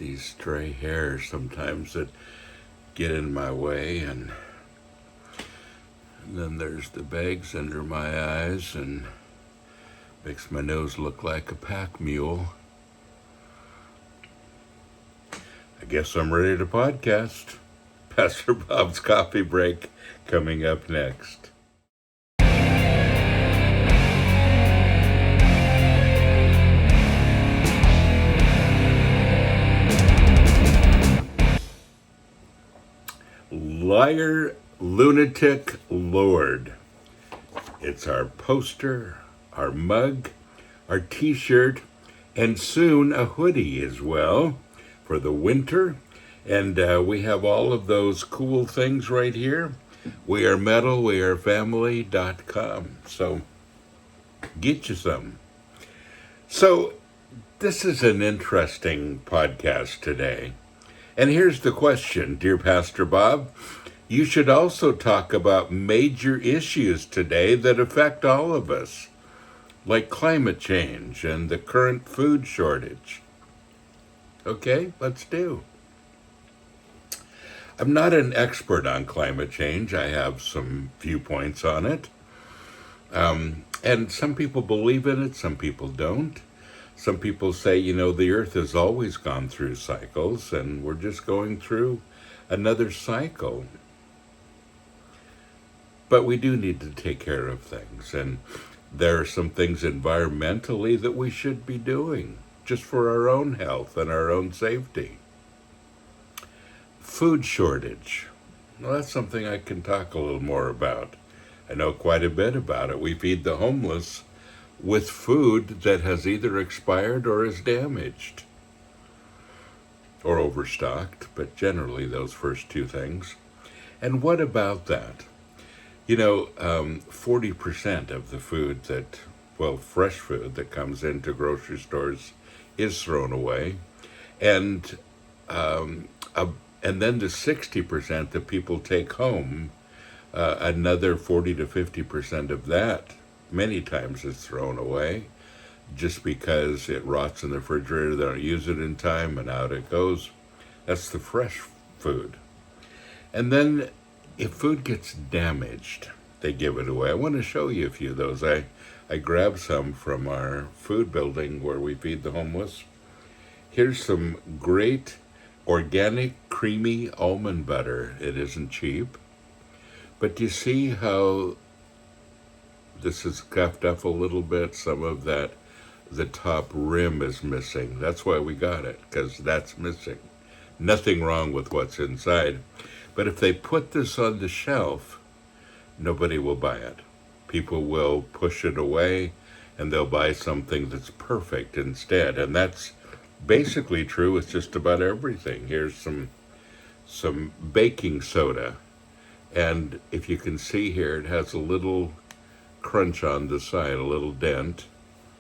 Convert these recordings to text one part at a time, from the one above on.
these stray hairs sometimes that get in my way, and then there's the bags under my eyes and makes my nose look like a pack mule. I guess I'm ready to podcast. Pastor Bob's coffee break coming up next. Liar, Lunatic, Lord. It's our poster, our mug, our t-shirt, and soon a hoodie as well for the winter. And we have all of those cool things right here. We are metal, we are family.com. So get you some. So this is an interesting podcast today. And here's the question, dear Pastor Bob. You should also talk about major issues today that affect all of us, like climate change and the current food shortage. Okay, let's do. I'm not an expert on climate change. I have some viewpoints on it. And some people believe in it, some people don't. Some people say, the earth has always gone through cycles, and we're just going through another cycle. But we do need to take care of things, and there are some things environmentally that we should be doing, just for our own health and our own safety. Food shortage. Well, that's something I can talk a little more about. I know quite a bit about it. We feed the homeless with food that has either expired or is damaged or overstocked, but generally those first two things. And what about that? 40% of the food fresh food that comes into grocery stores is thrown away. And then the 60% that people take home, another 40 to 50% of that many times is thrown away just because it rots in the refrigerator, they don't use it in time, and out it goes. That's the fresh food. And then if food gets damaged, they give it away. I want to show you a few of those. I grabbed some from our food building where we feed the homeless. Here's some great organic creamy almond butter. It isn't cheap. But do you see how this is scuffed up a little bit? Some of that, the top rim is missing. That's why we got it, because that's missing. Nothing wrong with what's inside. But if they put this on the shelf, nobody will buy it. People will push it away, and they'll buy something that's perfect instead. And that's basically true with just about everything. Here's some baking soda. And if you can see here, it has a little crunch on the side, a little dent.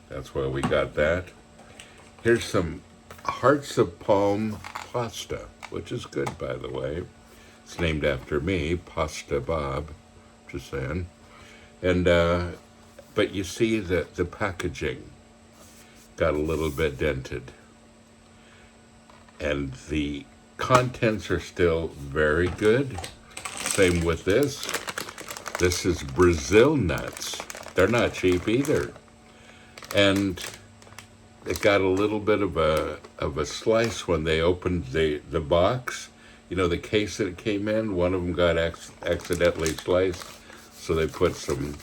That's why we got that. Here's some Hearts of Palm pasta, which is good, by the way. It's named after me, Pasta Bob, just saying. And but you see that the packaging got a little bit dented. And the contents are still very good. Same with this. This is Brazil nuts. They're not cheap either. And it got a little bit of a slice when they opened the box. The case that it came in, one of them got accidentally sliced. So they put some,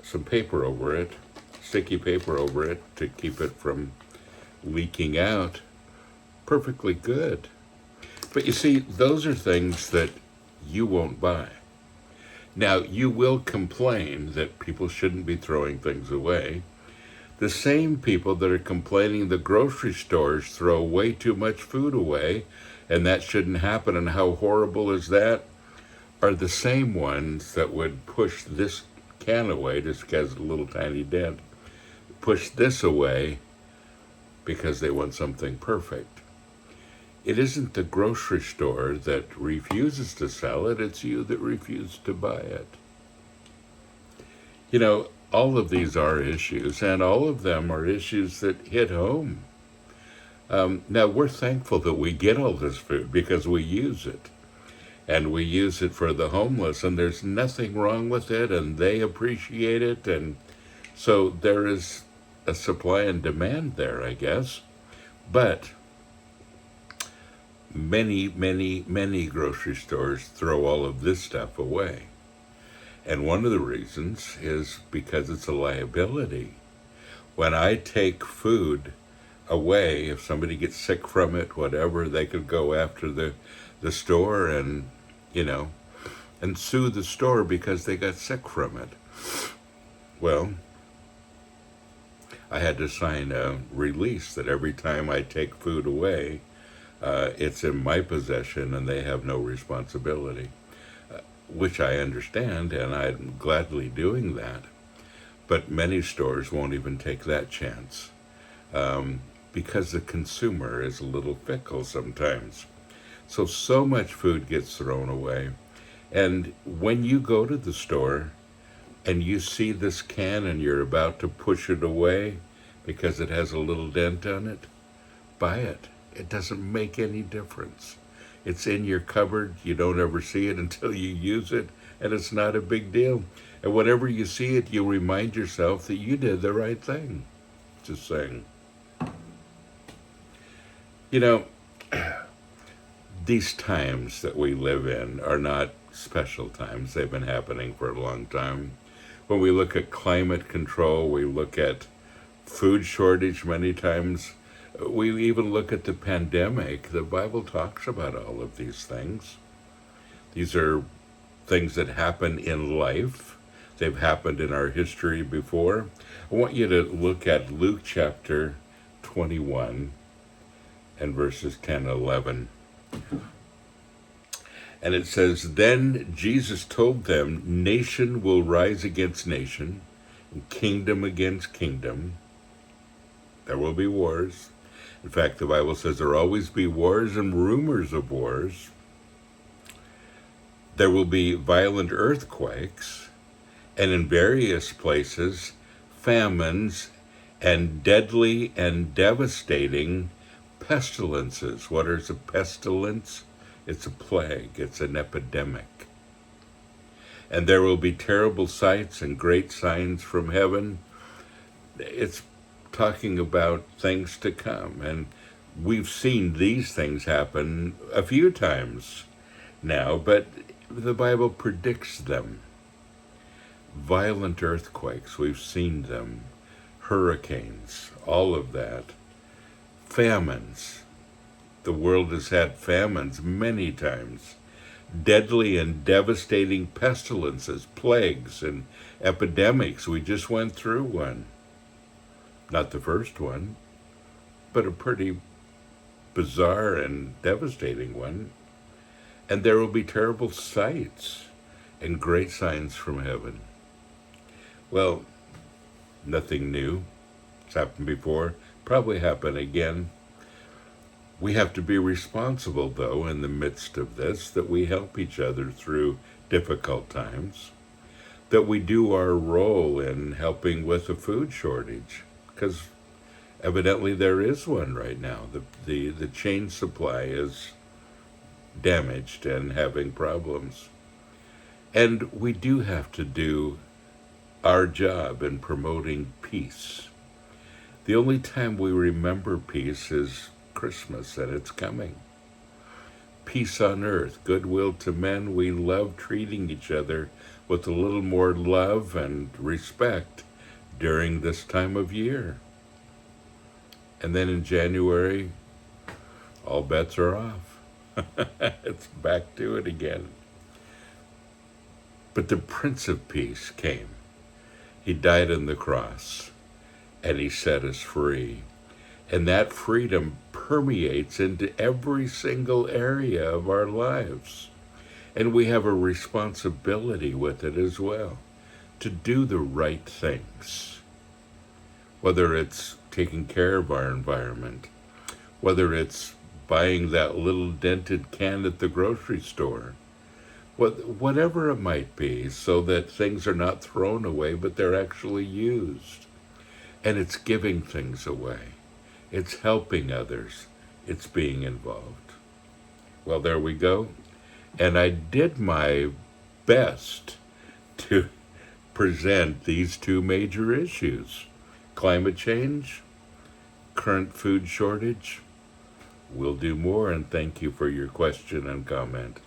some paper over it, sticky paper over it to keep it from leaking out. Perfectly good. But you see, those are things that you won't buy. Now, you will complain that people shouldn't be throwing things away. The same people that are complaining the grocery stores throw way too much food away, and that shouldn't happen, and how horrible is that, are the same ones that would push this can away, just has a little tiny dent, push this away because they want something perfect. It isn't the grocery store that refuses to sell it, it's you that refuses to buy it. All of these are issues, and all of them are issues that hit home. Now, we're thankful that we get all this food because we use it. And we use it for the homeless, and there's nothing wrong with it, and they appreciate it. And so there is a supply and demand there, I guess. But many grocery stores throw all of this stuff away. And one of the reasons is because it's a liability. When I take food away, if somebody gets sick from it, whatever, they could go after the store and, and sue the store because they got sick from it. Well, I had to sign a release that every time I take food away, it's in my possession and they have no responsibility, which I understand, and I'm gladly doing that. But many stores won't even take that chance because the consumer is a little fickle sometimes. So much food gets thrown away. And when you go to the store and you see this can and you're about to push it away because it has a little dent on it, buy it. It doesn't make any difference. It's in your cupboard. You don't ever see it until you use it, and it's not a big deal. And whenever you see it, you remind yourself that you did the right thing. Just saying. These times that we live in are not special times. They've been happening for a long time. When we look at climate control, we look at food shortage many times. We even look at the pandemic. The Bible talks about all of these things. These are things that happen in life. They've happened in our history before. I want you to look at Luke chapter 21 and verses 10 and 11. And it says, "Then Jesus told them, nation will rise against nation, and kingdom against kingdom. There will be wars. In fact, the Bible says there will always be wars and rumors of wars. There will be violent earthquakes, and in various places, famines and deadly and devastating pestilences." What is a pestilence? It's a plague. It's an epidemic. "And there will be terrible sights and great signs from heaven." It's talking about things to come. And we've seen these things happen a few times now, but the Bible predicts them. Violent earthquakes, we've seen them. Hurricanes, all of that. Famines. The world has had famines many times. Deadly and devastating pestilences, plagues, and epidemics. We just went through one. Not the first one, but a pretty bizarre and devastating one. "And there will be terrible sights and great signs from heaven." Well, nothing new. It's happened before, probably happen again. We have to be responsible, though, in the midst of this, that we help each other through difficult times, that we do our role in helping with a food shortage, because evidently there is one right now. The chain supply is damaged and having problems. And we do have to do our job in promoting peace. The only time we remember peace is Christmas, and it's coming. Peace on earth, goodwill to men. We love treating each other with a little more love and respect during this time of year. And then in January, all bets are off. It's back to it again. But the Prince of Peace came. He died on the cross, and he set us free. And that freedom permeates into every single area of our lives. And we have a responsibility with it as well, to do the right things. Whether it's taking care of our environment, whether it's buying that little dented can at the grocery store, whatever it might be, so that things are not thrown away, but they're actually used. And it's giving things away. it's helping others, it's being involved. Well, there we go. And I did my best to present these two major issues: climate change, current food shortage. We'll do more, and thank you for your question and comment.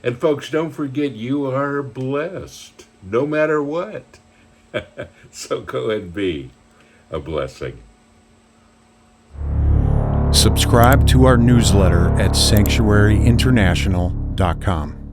And folks, don't forget, you are blessed, no matter what. So go and be a blessing. Subscribe to our newsletter at sanctuaryinternational.com.